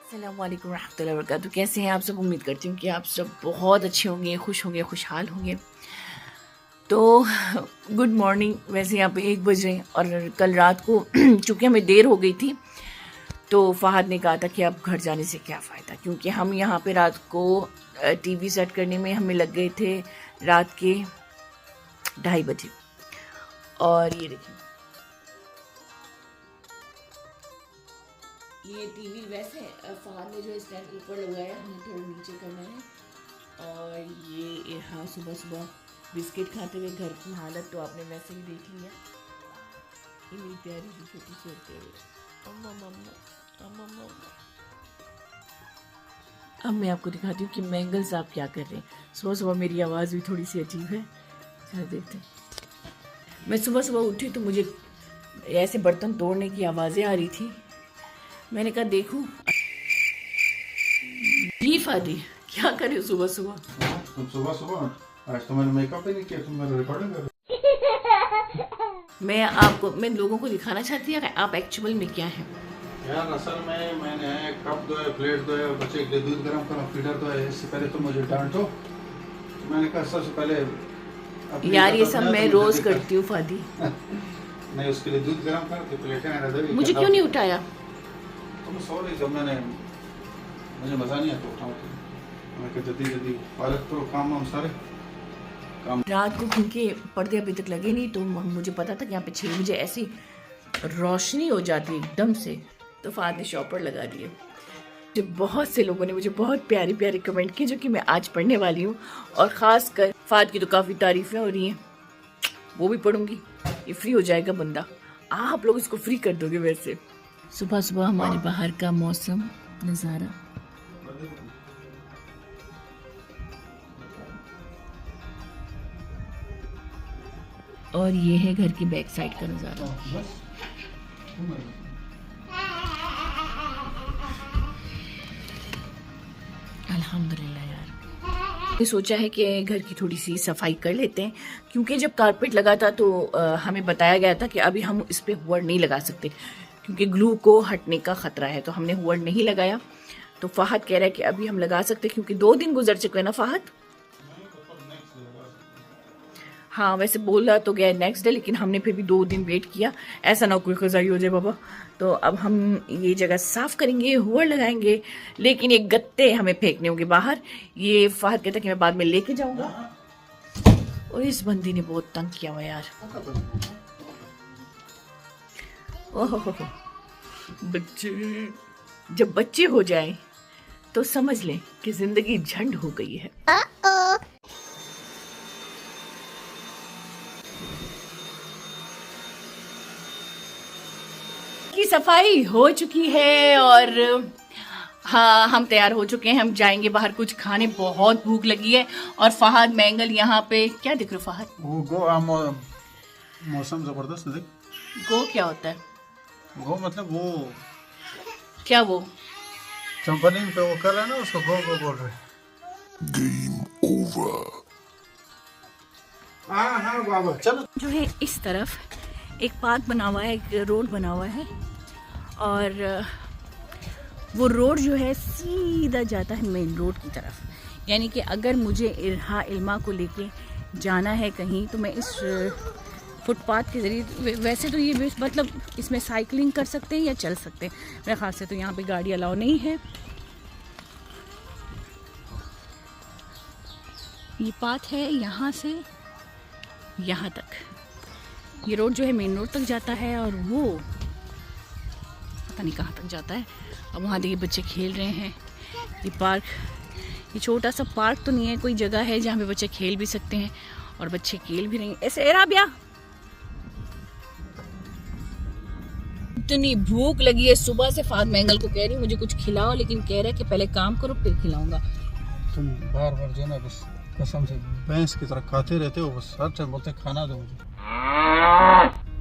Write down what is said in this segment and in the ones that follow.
अस्सलाम वालेकुम रहमतुल्लाहि व बरकातुहू। कैसे हैं आप सब? उम्मीद करती हूँ कि आप सब बहुत अच्छे होंगे, खुश होंगे, खुशहाल होंगे। तो गुड मॉर्निंग। वैसे यहाँ पे 1 बज रहे हैं और कल रात को चूँकि हमें देर हो गई थी तो फ़हद ने कहा था कि अब घर जाने से क्या फ़ायदा, क्योंकि हम यहाँ पे रात को टीवी सेट करने में हमें लग गए थे रात के 2:30 बजे। और ये देखिए, ये टीवी वैसे फ़हद ने जो स्टैंड ऊपर लगाया, हमें थोड़ा नीचे करना है। और ये हाँ, सुबह सुबह बिस्किट खाते हुए घर की हालत तो आपने वैसे ही देख लिया। ये मेरी प्यारी सी छोटी सी होते हुए अम्मा मम्मा अम्मा मम्मा। अब मैं आपको दिखाती हूँ कि मैंगल साहब क्या कर रहे हैं। सुबह सुबह मेरी आवाज़ भी थोड़ी सी अजीब है, चलो देखते हैं। मैं सुबह सुबह उठी तो मुझे ऐसे बर्तन तोड़ने की आवाज़ें आ रही थी। मैंने कहा देखूं। जी फादी, क्या कर रहे हो सुबह सुबह? तुम सुबह सुबह आज तो मैंने मेकअप ही नहीं किया, तुम मेरे रिकॉर्डिंग कर रहे हो। मैं लोगों को दिखाना चाहती हूँ आप एक्चुअल में क्या है। यार असल में मैंने कप धोए, प्लेट धोए, बच्चे के लिए दूध गर्म करा, फीडर धोए। इससे पहले तो मुझे डांटो। मैंने कहा सबसे पहले यार ये सब मैं रोज करती हूँ फादी। नहीं, उसके लिए दूध गर्म करके प्लेटें रख। मुझे क्यों नहीं उठाया? तुम सॉरी, जब मुझे मजा नहीं आता उठाऊं तो मैं कहा जल्दी जल्दी पालक तो काम हम सारे काम। रात को क्योंकि पर्दे अभी तक लगे नहीं तो मुझे पता था कि यहाँ पे 6 बजे ऐसी रोशनी हो जाती है एकदम से, तो फ़हद ने शॉपर लगा दिए। जो बहुत से लोगों ने मुझे बहुत प्यारे प्यारे कमेंट किए जो कि मैं आज पढ़ने वाली हूँ, और ख़ास कर फ़हद की तो काफ़ी तारीफ़ें हो रही हैं, वो भी पढ़ूंगी। ये फ्री हो जाएगा बंदा, आप लोग इसको फ्री कर दोगे। वैसे सुबह सुबह हमारे बाहर का मौसम नज़ारा, और ये है घर की बैक साइड का नज़ारा। अल्हम्दुलिल्लाह यार, मैंने सोचा है कि घर की थोड़ी सी सफाई कर लेते हैं, क्योंकि जब कारपेट लगा था तो हमें बताया गया था कि अभी हम इस पर हुआ नहीं लगा सकते क्योंकि ग्लू को हटने का ख़तरा है, तो हमने हुआ नहीं लगाया। तो फ़हद कह रहा है कि अभी हम लगा सकते क्योंकि 2 दिन गुजर चुके हैं ना फ़हद। हाँ, वैसे बोला तो गया नेक्स्ट डे, लेकिन हमने फिर भी 2 दिन वेट किया, ऐसा ना कोई ख़ज़ाई हो जाए बाबा। तो अब हम ये जगह साफ़ करेंगे, हुआ लगाएंगे, लेकिन ये गत्ते हमें फेंकने होंगे बाहर। ये फ़हद कहता है कि मैं बाद में लेके जाऊंगा। और इस बंदी ने बहुत तंग किया हुआ यार। ओहो, बच्चे जब बच्चे हो जाएं तो समझ लें कि ज़िंदगी झंड हो गई है। की सफाई हो चुकी है और हाँ, हम तैयार हो चुके हैं। हम जाएंगे बाहर कुछ खाने, बहुत भूख लगी है। और फ़हद मैंगल यहाँ पे क्या दिख रहा है फ़हद? वो गो मौसम जबरदस्त देख। गो क्या होता है? गो मतलब वो क्या वो ट्रम्पोलिन पे वो कर रहे हैं ना, उसको गो गो बोल रहे हैं। Game over. हाँ बाबा चलो। जो है इस तरफ एक पार्क बना हुआ है, एक रोड बना हुआ है, और वो रोड जो है सीधा जाता है मेन रोड की तरफ। यानी कि अगर मुझे इरहा इल्मा को लेके जाना है कहीं तो मैं इस फुटपाथ के ज़रिए, वैसे तो ये मतलब इसमें साइकिलिंग कर सकते हैं या चल सकते हैं, मेरे ख्याल से तो यहाँ पे गाड़ी अलाउ नहीं है। ये पाथ है यहाँ से यहाँ तक, ये रोड जो है मेन रोड तक जाता है, और वो पता नहीं कहाँ तक जाता है। अब वहाँ देखिए बच्चे खेल रहे हैं। ये पार्क, ये छोटा सा पार्क तो नहीं है, कोई जगह है जहाँ पे बच्चे खेल भी सकते हैं, और बच्चे खेल भी रहे हैं ऐसे। राबिया, इतनी भूख लगी है सुबह से। फ़हद मैंगल को कह रही मुझे कुछ खिलाओ, लेकिन कह रहा है कि पहले काम करो फिर खिलाऊंगा। तुम बार बार जो ना बस कसम से भैंस की तरह खाते रहते हो, बस हर टाइम बोलते खाना दो मुझे।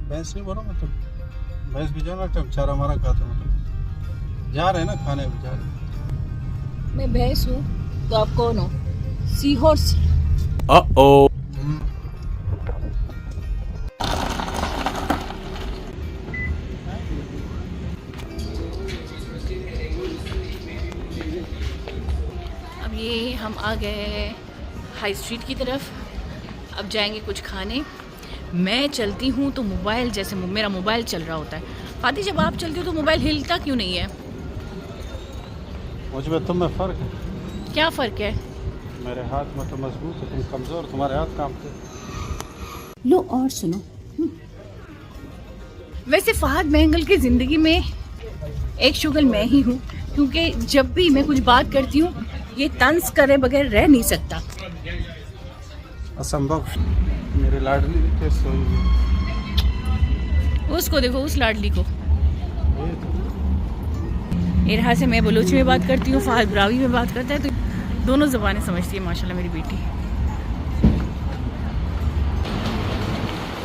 भैंस नहीं बोलो, मतलब भैंस भी जो ना टाइम चारा मारा खाते हो, मतलब जा रहे हैं ना खाने भी जा रहे हैं। मैं भैंस हूँ तो आप कौन हो? Sea horse. आ गए हाई स्ट्रीट की तरफ। अब जाएंगे कुछ खाने। मैं चलती हूँ तो मोबाइल, जैसे मेरा मोबाइल चल रहा होता है। फादी, जब आप चलती हो तो मोबाइल हिलता क्यों नहीं है? मुझ में तुम में फ़र्क है। क्या फ़र्क है? मेरे हाथ में तो मजबूत है, तुम कमज़ोर, तुम्हारे हाथ कांपते। लो और सुनो। वैसे फहद महंगल की ज़िंदगी में एक शुगल मैं ही हूँ, क्योंकि जब भी मैं कुछ बात करती हूँ ये तंज करे बगैर रह नहीं सकता। असंभव। मेरे लाडली के सोई है। उसको देखो, उस लाडली को। इरहा से मैं बलूची में बात करती हूँ, फहद ब्रावी में बात करता है, तो दोनों ज़बानें समझती है माशाल्लाह मेरी बेटी।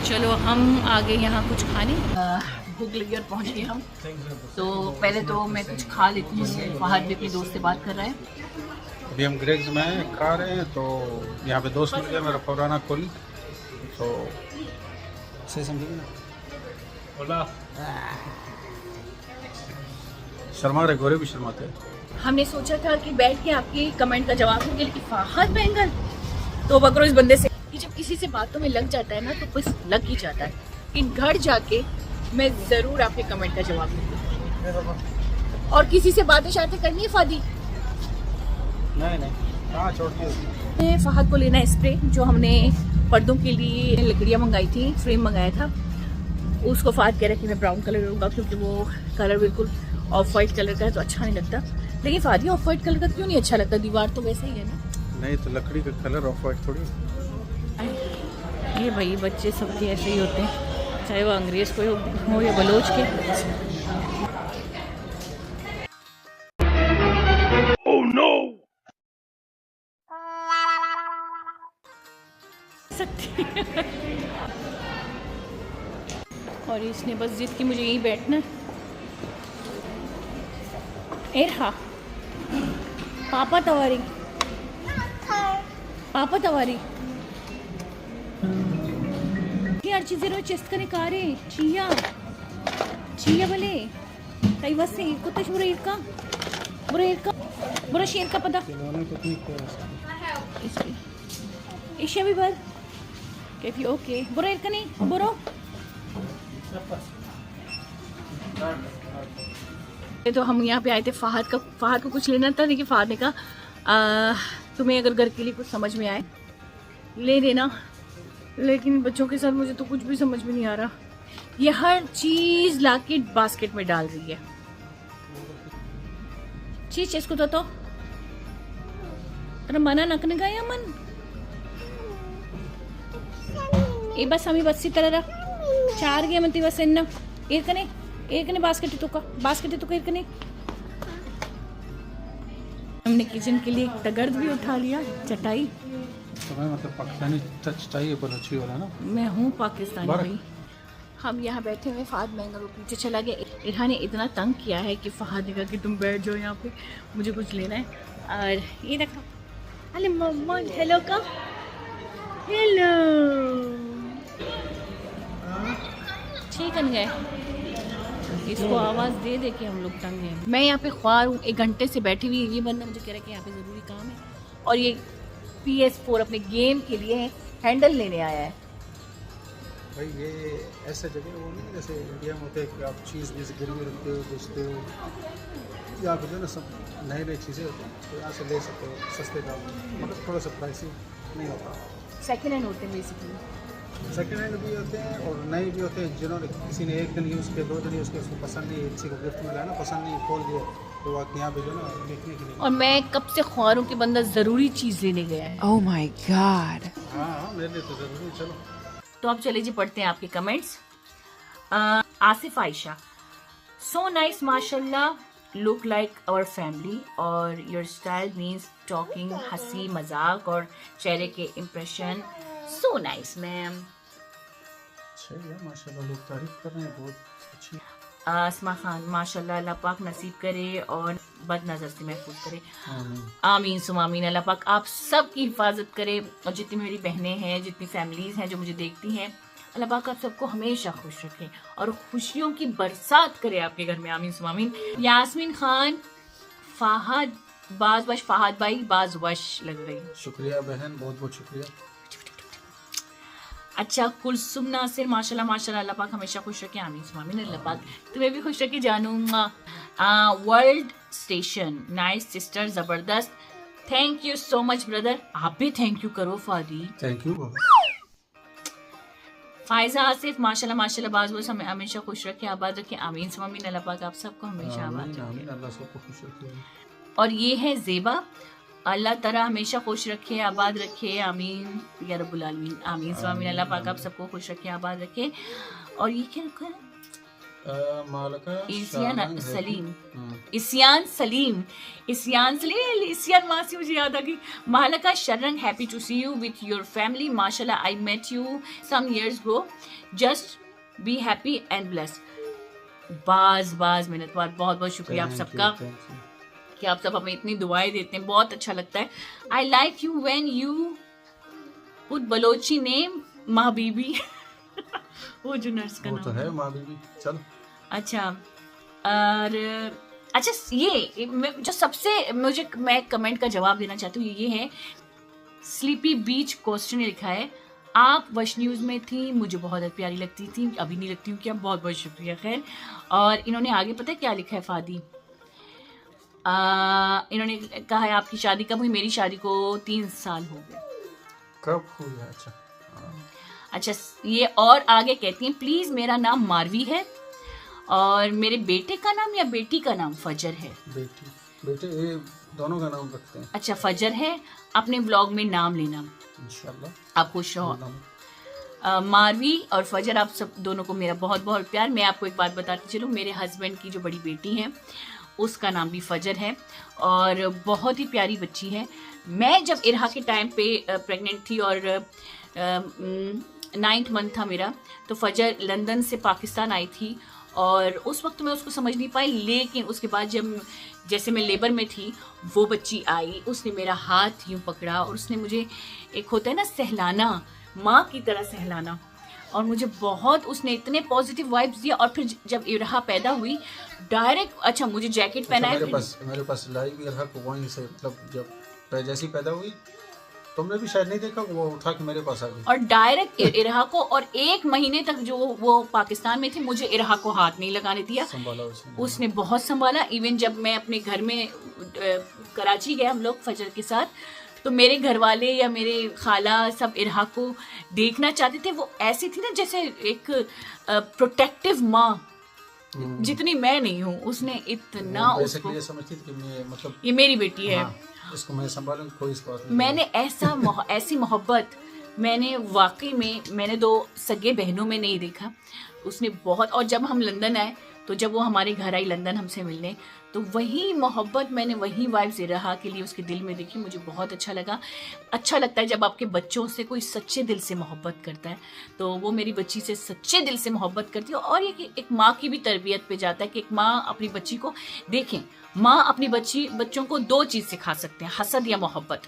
चलो हम आ गए यहाँ कुछ खाने। भूख लगी और पहुँच गए हम। तो पहले तो मैं कुछ खा लेती हूँ। फहद भी अपने दोस्त से बात कर रहा है। अभी हम ग्रेग्स में खा रहे हैं, तो यहाँ पे दोस्त मिल गया मेरा पुराना कुल, तो सही समझिए ना। बोला शर्मा रहे, गोरे भी शर्माते हैं। हमने सोचा था कि बैठ के आपके कमेंट का जवाब देंगे, लेकिन फहद महंगल तो बकरो इस बंदे से कि जब किसी से बातों में लग जाता है ना तो बस लग ही जाता है। कि घर जाके मैं ज़रूर आपके कमेंट का जवाब दूँगी। और किसी से बातें शातें करनी है फादी? नहीं कहाँ छोड़ती है। फहद को लेना है स्प्रे, जो हमने पर्दों के लिए लकड़ियाँ मंगाई थी, फ्रेम मंगाया था। उसको फहद कह रहा है कि मैं ब्राउन कलर लूँगा, क्योंकि वो कलर बिल्कुल ऑफ वाइट कलर का है तो अच्छा नहीं लगता। लेकिन फादी, ऑफ वाइट कलर का क्यों नहीं अच्छा लगता? दीवार तो वैसे ही है ना। नहीं तो लकड़ी का कलर ऑफ वाइट थोड़ी। ये भाई बच्चे सबके ऐसे ही होते हैं, चाहे वो अंग्रेज़ कोई हो या बलोच के। Oh no. सकती और इसने बस जिद की मुझे यहीं बैठना है। एरहा पापा तवारी, पापा तवारी यार चीज़ें रोज चेस्ट करने का रे चिया चिया भले कई वसे कुत्ते बुरा इरका बुरा शेर का पता ईशा भी बर कहती ओके बुरा इरका नहीं बुरो। तो हम यहाँ पे आए थे फहद को कुछ लेना था, लेकिन फहद ने कहा तुम्हें अगर घर के लिए कुछ समझ में आए ले लेना, लेकिन बच्चों के साथ मुझे तो कुछ भी समझ में नहीं आ रहा। ये हर चीज लाके बास्केट में डाल रही है। चीज इसको तो तेरा मना नकने का या मन ए बस हमें बस तरह चार गया मनती बस इन्ना एक ने बास्केट तो इरकने। हमने किचन के लिए तगर्द भी उठा लिया, चटाई। तुम्हें मतलब पाकिस्तानी टच चाहिए, बलोची वाला ना। मैं हूँ पाकिस्तानी भाई। हम यहाँ बैठे हुए, फहद महंगल पीछे चला गया। इरहा ने इतना तंग किया है कि फहद ने कहा कि तुम बैठ जाओ यहाँ पे, मुझे कुछ लेना है। और ये देखो, अरे मम्मा हेलो का हेलो ठीक है गए। इसको आवाज़ दे दे के हम लोग तंग हैं। मैं यहाँ पे ख्वार हूँ, 1 घंटे से बैठी हुई। ये बंदा मुझे कह रहा है कि यहाँ पे ज़रूरी काम है, और ये PS4 अपने गेम के लिए हैंडल लेने आया है। भाई ये ऐसे जगह वो नहीं जैसे इंडिया में होते हैं कि आप चीज़ गिरवी रखते हो, बेचते हो, या फिर जो ना सब नई नई चीज़ें होती हैं, तो यहाँ से ले सकते हो सस्ते दाम में, मतलब थोड़ा सा प्राइसी नहीं होता। सेकेंड हैंड होते हैं बेसिकली। सेकेंड हैंड भी होते हैं और नए भी होते हैं, जिन्होंने किसी ने 1 दिन यूज़ किया, 2 दिन यूज़ किया, उसको पसंद नहीं, किसी को गिफ्ट मिला ना, पसंद नहीं, खोल दिया, तो आप यहाँ पे जो ना देखने के लिए। और मैं कब से ख्वार हूँ कि बंदा ज़रूरी चीज़ लेने गया है। Oh my God. हाँ मेरे लिए तो ज़रूरी। चलो तो अब चले जी पढ़ते हैं आपके comments. Asif Ayesha, so nice माशाल्लाह, लुक लाइक आवर फैमिली, और योर स्टाइल मीन्स टॉकिंग, हंसी मजाक और चेहरे के इम्प्रेशन, सो नाइस मैम। सही है माशाल्लाह, लोग तारीफ कर रहे हैं, बहुत अच्छी। आसमा खान, माशाल्लाह, अल्लाह पाक नसीब करे और बद नज़र से महफूज करे। आमीन सुमामीन। अल्लाह पाक आप सब की हिफाजत करे, और जितनी मेरी बहनें हैं, जितनी फैमिलीज़ हैं जो मुझे देखती हैं, अल्लाह पाक आप सबको हमेशा खुश रखे और खुशियों की बरसात करे आपके घर में। आमीन सुमामीन। यास्मीन खान, फहद बाज वश फहाद भाई बाज वश लग रही। शुक्रिया बहन, बहुत बहुत शुक्रिया। अच्छा, कुलसुम नासिर माशाल्लाह माशाल्लाह, अल्लाह पाक हमेशा खुश रखे, आमीन आमीन, अल्लाह पाक तुम्हें भी खुश रखे जानू। वर्ल्ड स्टेशन नाइस सिस्टर, जबरदस्त, thank you so much brother. आप भी थैंक यू करो फादी। Thank you. फायजा आसिफ माशाल्लाह माशाल्लाह, बाज वो हमें हमेशा खुश रखे, आबाद रखे, आमीन आमीन, अल्लाह पाक आप सबको हमेशा आबाद रखे। आमीन, अल्लाह सबको खुश रखे। और ये है ज़ेबा, अल्लाह ताला हमेशा खुश रखे, आबाद रखे, आमीन या रब्बुल आलमीन, आमीन आमीन, अल्लाह पाक आप सबको खुश रखे, आबाद रखे। और ये क्या रखा है? इसियान सलीम, इसियान सलीम, इसियान सलीम, इसियान मासी मुझे याद आ गई। Malka Sharang, happy to see you with your family, माशाल्लाह I met you some years go, just be happy and blessed. बाज बाज मिनट बाद बहुत बहुत शुक्रिया आप सबका कि आप सब हमें इतनी दुआएं देते हैं, बहुत अच्छा लगता है। I like you when you put Balochi name माँ बीबी। वो जो नर्स का वो नाम तो है माँ बीबी। चल अच्छा, और अच्छा ये जो सबसे मुझे मैं कमेंट का जवाब देना चाहती हूँ ये है, स्लीपी बीच क्वेश्चन ने लिखा है, आप वश न्यूज़ में थी, मुझे बहुत प्यारी लगती थी, अभी नहीं लगती हूँ क्या, बहुत बहुत शुक्रिया। खैर, और इन्होंने आगे पता है क्या लिखा है फादी, इन्होंने कहा है आपकी शादी कब हुई? मेरी शादी को 3 साल हो गए। कब हुई? अच्छा अच्छा, ये और आगे कहती हैं, प्लीज़ मेरा नाम मारवी है और मेरे बेटे का नाम या बेटी का नाम फजर है। बेटी बेटे ये दोनों का नाम रखते हैं। अच्छा, फजर है, अपने ब्लॉग में नाम लेना इंशाल्लाह। आप खुश रहो। मारवी और फजर, आप सब दोनों को मेरा बहुत बहुत प्यार। मैं आपको एक बात बताती चलूँ, मेरे हस्बैंड की जो बड़ी बेटी है उसका नाम भी फजर है और बहुत ही प्यारी बच्ची है। मैं जब इरहा के टाइम पे प्रेग्नेंट थी और 9th मंथ था मेरा, तो फजर लंदन से पाकिस्तान आई थी और उस वक्त मैं उसको समझ नहीं पाई, लेकिन उसके बाद जब जैसे मैं लेबर में थी वो बच्ची आई, उसने मेरा हाथ यूँ पकड़ा और उसने मुझे, एक होता है ना सहलाना, माँ की तरह सहलाना, और मुझे बहुत उसने इतने पॉजिटिव वाइब्स दिया। और फिर जब इरहा पैदा हुई डायरेक्ट, अच्छा मुझे जैकेट पहनाया, मेरे पास लाइव इरहा को वहीं से, मतलब जब जैसी पैदा हुई तुमने भी शायद नहीं देखा, वो उठा के मेरे पास आ गई और डायरेक्ट इरहा को, और 1 महीने तक जो वो पाकिस्तान में थी मुझे इरहा को हाथ नहीं लगाने दिया, संभाला उसने बहुत संभाला। इवन जब मैं अपने घर में कराची गए हम लोग फजर के साथ, तो मेरे घर वाले या मेरे खाला सब इरहा को देखना चाहते थे। वो ऐसी थी ना जैसे एक प्रोटेक्टिव माँ, जितनी मैं नहीं हूँ, उसने इतना उसको ये समझती थी कि मैं, मतलब ये मेरी बेटी है, इसको मैं संभालूंगी, कोई इस बात नहीं। मैंने ऐसी मोहब्बत मैंने वाकई में मैंने 2 सगे बहनों में नहीं देखा। उसने बहुत, और जब हम लंदन आए तो जब वो हमारे घर आई लंदन हमसे मिलने, तो वही मोहब्बत मैंने, वही वाइब्स इरहा के लिए उसके दिल में देखी। मुझे बहुत अच्छा लगा। अच्छा लगता है जब आपके बच्चों से कोई सच्चे दिल से मोहब्बत करता है, तो वो मेरी बच्ची से सच्चे दिल से मोहब्बत करती है। और ये कि एक माँ की भी तरबियत पे जाता है कि एक माँ अपनी बच्ची को, देखें माँ अपनी बच्चों को 2 चीज़ सिखा सकते हैं, हसद या मोहब्बत।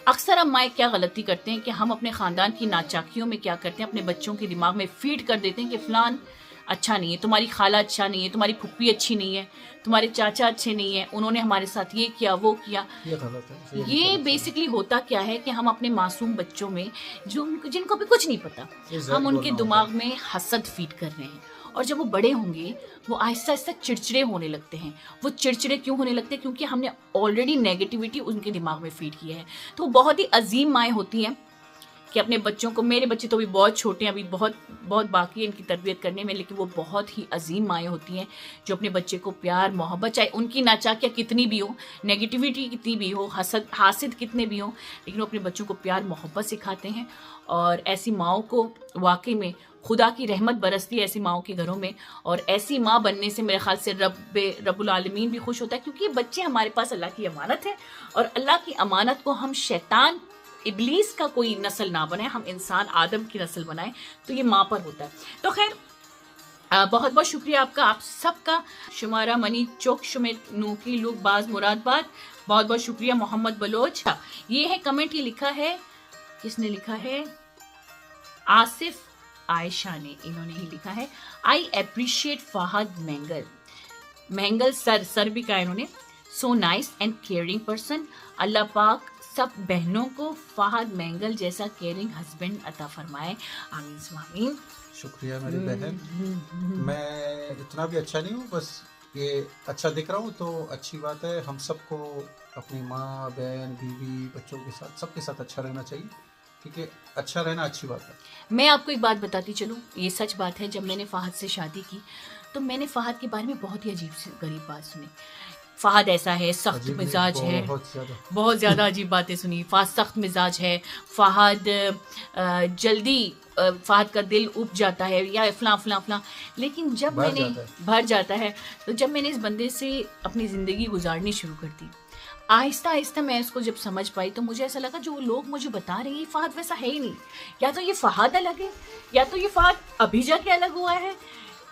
अक्सर हम माँ क्या गलती करते हैं कि हम अपने ख़ानदान की नाचाकियों में क्या करते हैं, अपने बच्चों के दिमाग में फीड कर देते हैं कि फ़लान अच्छा नहीं है, तुम्हारी खाला अच्छा नहीं है, तुम्हारी फुप्पी अच्छी नहीं है, तुम्हारे चाचा अच्छे नहीं है, उन्होंने हमारे साथ ये किया वो किया। ये गलत है। ये बेसिकली होता क्या है कि हम अपने मासूम बच्चों में, जो जिनको भी कुछ नहीं पता, हम उनके दिमाग में हसद फीड कर रहे हैं। और जब वो बड़े होंगे वो आहिस्ता आहिस्ता चिड़चिड़े होने लगते हैं। वो चिड़चिड़े क्यों होने लगते हैं? क्योंकि हमने ऑलरेडी नेगेटिविटी उनके दिमाग में फीड की है। तो बहुत ही अजीम माएँ होती हैं कि अपने बच्चों को, मेरे बच्चे तो अभी बहुत छोटे हैं, अभी बहुत बहुत बाकी है इनकी तरबियत करने में, लेकिन वो बहुत ही अजीम माएँ होती हैं जो अपने बच्चे को प्यार मोहब्बत, चाहे उनकी नाचाकियाँ कितनी भी हो, नेगेटिविटी कितनी भी हो, हासिद कितने भी हो, लेकिन वो अपने बच्चों को प्यार मोहब्बत सिखाते हैं। और ऐसी माँओं को वाकई में खुदा की रहमत बरसती है ऐसी माँओं के घरों में। और ऐसी माँ बनने से मेरे ख्याल से रब्बुल आलमीन भी खुश होता है, क्योंकि ये बच्चे हमारे पास अल्लाह की अमानत है, और अल्लाह की अमानत को हम शैतान इब्लीस का कोई नस्ल ना बनाए, हम इंसान आदम की नस्ल बनाए, तो ये माँ पर होता है। तो खैर बहुत बहुत शुक्रिया आपका, आप सबका। शुमारा मनी चौक शुमेर नूकी लुक बाज मुरादबाद, बहुत बहुत शुक्रिया। मोहम्मद बलोच, ये है कमेंट, ये लिखा है, किसने लिखा है? आसिफ आयशा ने, इन्होंने ही लिखा है, I appreciate Fahad Mengal sir भी कहा इन्होंने, so nice and caring person. अल्लाह पाक सब बहनों को फहद मैंगल जैसा केयरिंग हस्बैंड अता फरमाए, आमीन सुमामीन। शुक्रिया मेरी बहन। मैं इतना भी अच्छा नहीं हूँ, बस ये अच्छा दिख रहा हूँ तो अच्छी बात है। हम सबको अपनी माँ, बहन, बीवी, बच्चों के साथ, सबके साथ अच्छा रहना चाहिए, क्योंकि अच्छा रहना अच्छी बात है। मैं आपको एक बात बताती चलूँ, ये सच बात है। जब मैंने फहद से शादी की तो मैंने फहद के बारे में बहुत ही अजीब सी गरीब बात सुनी। फहद ऐसा है, सख्त अजीब मिजाज नहीं, है, बहुत ज़्यादा अजीब बातें सुनी। फहद सख्त मिजाज है, फहद जल्दी फहद का दिल उब जाता है या फलां फलां फलां। लेकिन जब मैंने भर जाता है तो जब मैंने इस बंदे से अपनी ज़िंदगी गुजारनी शुरू कर दी, आहिस्ता आहिस्ता मैं इसको जब समझ पाई तो मुझे ऐसा लगा जो लोग मुझे बता रहे हैं ये फहद वैसा है ही नहीं। या तो ये फहद अलग है या तो ये फहद अभी जाके अलग हुआ है।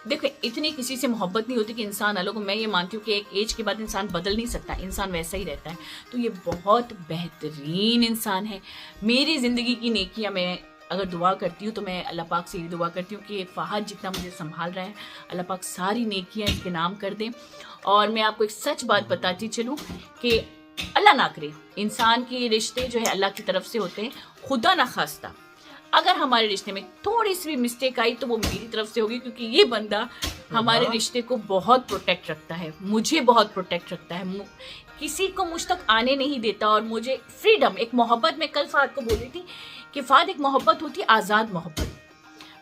देखो, इतनी किसी से मोहब्बत नहीं होती कि इंसान अलग हो। मैं ये मानती हूँ कि एक एज के बाद इंसान बदल नहीं सकता, इंसान वैसा ही रहता है। तो ये बहुत बेहतरीन इंसान है। मेरी ज़िंदगी की नेकियाँ मैं अगर दुआ करती हूँ तो मैं अल्लाह पाक से ये दुआ करती हूँ कि फहद जितना मुझे संभाल रहा है, अल्लाह पाक सारी नेकियाँ इसके नाम कर दें। और मैं आपको एक सच बात बताती चलूँ कि अल्लाह ना करे, इंसान के रिश्ते जो है अल्लाह की तरफ से होते हैं। खुदा ना खास्ता अगर हमारे रिश्ते में थोड़ी सी भी मिस्टेक आई तो वो मेरी तरफ से होगी, क्योंकि ये बंदा हमारे रिश्ते को बहुत प्रोटेक्ट रखता है, मुझे बहुत प्रोटेक्ट रखता है, किसी को मुझ तक आने नहीं देता। और मुझे फ्रीडम, एक मोहब्बत, मैं कल फहद को बोल रही थी कि फहद एक मोहब्बत होती है, आज़ाद मोहब्बत।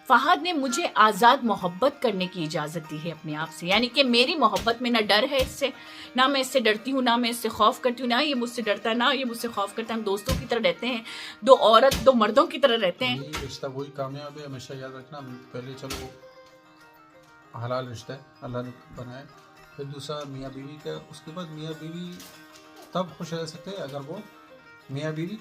फहद ने मुझे आज़ाद मोहब्बत करने की इजाज़त दी है अपने आप से। यानी कि मेरी मोहब्बत में ना डर है इससे, ना मैं इससे डरती हूँ, ना मैं इससे खौफ करती हूँ, ना ये मुझसे डरता है, ना ये मुझसे खौफ करता है। हम दोस्तों की तरह रहते हैं, दो मर्दों की तरह रहते हैं। ये रिश्ता वही कामयाब है, हमेशा याद रखना। पहले चलो हलाल रिश्ता है, अल्लाह ने बनाया, फिर दूसरा मियाँ बीवी का, उसके बाद मियाँ बीवी तब खुश रह सकते हैं अगर वो मियाँ बीवी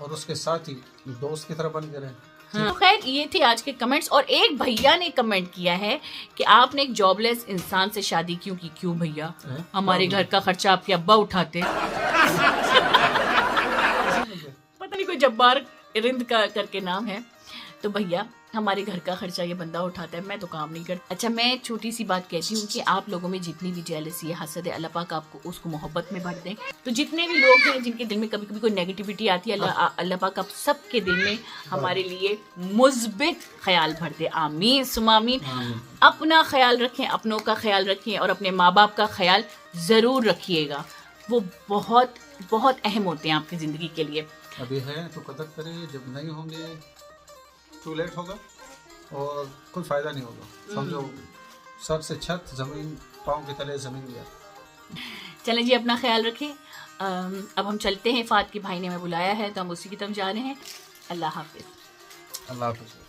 और उसके साथ ही दोस्त की तरह बन के रहें। हाँ। तो खैर, ये थे आज के कमेंट्स। और एक भैया ने कमेंट किया है कि आपने एक जॉबलेस इंसान से शादी क्यों की? क्यों भैया, हमारे घर का खर्चा आपके अब्बा उठाते। पता नहीं, कोई जब्बार रिंद का करके नाम है। तो भैया, हमारे घर का खर्चा ये बंदा उठाता है, मैं तो काम नहीं करता। अच्छा, मैं छोटी सी बात कहती हूँ कि आप लोगों में जितनी भी जेलसी है, हसद है, अल्लाह पाक आपको उसको मोहब्बत में भर दें। तो जितने भी लोग हैं जिनके दिल में कभी कभी कोई नेगेटिविटी आती है, अल्लाह पाक आप सबके दिल में हमारे लिए मुस्बित ख्याल भर दे, आमीन सुमामीन। अपना ख्याल रखें, अपनों का ख्याल रखें और अपने माँ बाप का ख्याल ज़रूर रखिएगा। वो बहुत बहुत अहम होते हैं आपकी ज़िंदगी के लिए। अभी है तो कदर करें, जब नहीं होंगे टू लेट होगा और कोई फ़ायदा नहीं होगा। समझो, सर से छत, ज़मीन पाँव के तले ज़मीन गया। चलें जी, अपना ख्याल रखें। अब हम चलते हैं, फहद के भाई ने हमें बुलाया है तो हम उसी की तरफ जा रहे हैं। अल्लाह हाफिज़। अल्लाह हाफिज़।